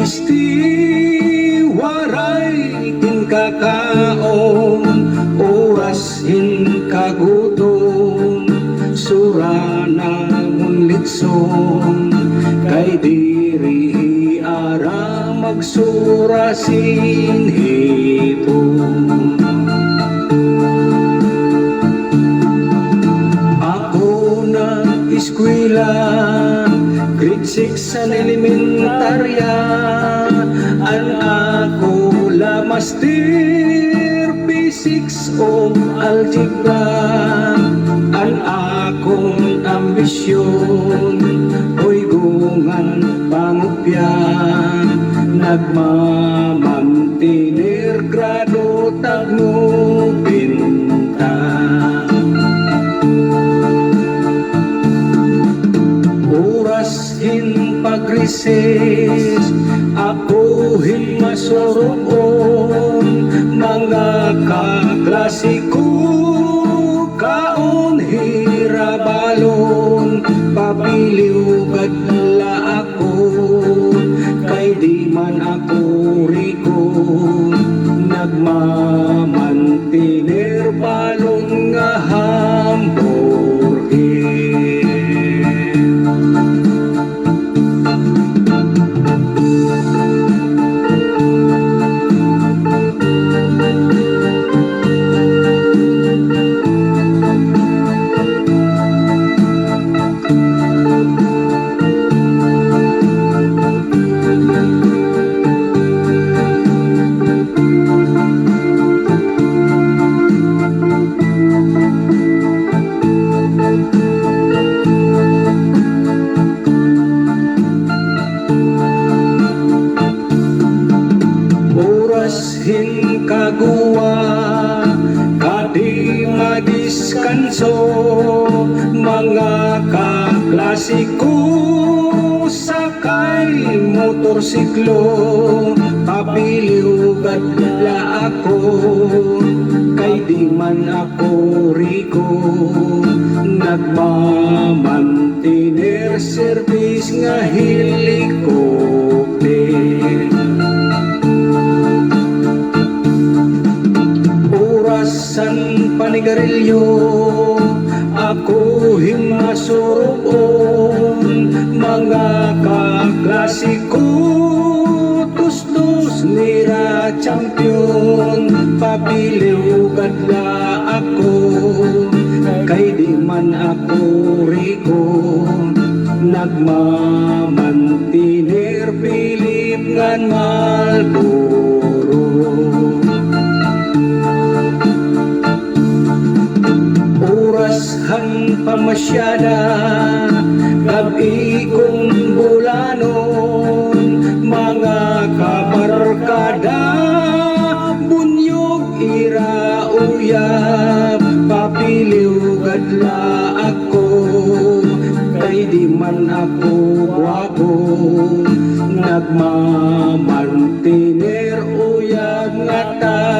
isti waray kinkakaon, oras hinkagutom, sura namon litson, kay diri ara magsura sinhipon. Ako nag-eskwela, grade 6 sa elementarya, an ako master physics o algebra, an akong ambisyon, oy gungan pangupya, nagmamantiner grado tagno pinta. Oras hin pag-recess, ako hin masurubon, mga kaklase ko kaon hirabalon, papiliw gadla ako, kay di man ako riko, nagmamantiner balon nga hamburger. Hin kagua, kadi madiskanso, mga kaklase ko sakay motorsiklo, papiliw gadla ako, kay di man ako riko, nagmamantiner service nga helicopter. San panigarilyo, ako himasurubon, mga kaklase ko tustos nira champion, papiliw gadla ako, kay di man ako riko, nagmamantiner Philip ngan Marlboro. Han pamasyada, gabi kong bulanon, mga kabarkada, bunyog ira uyab, papiliw gadla ako, kay di man ako guwapo, nagmamantiner uyab nga ta.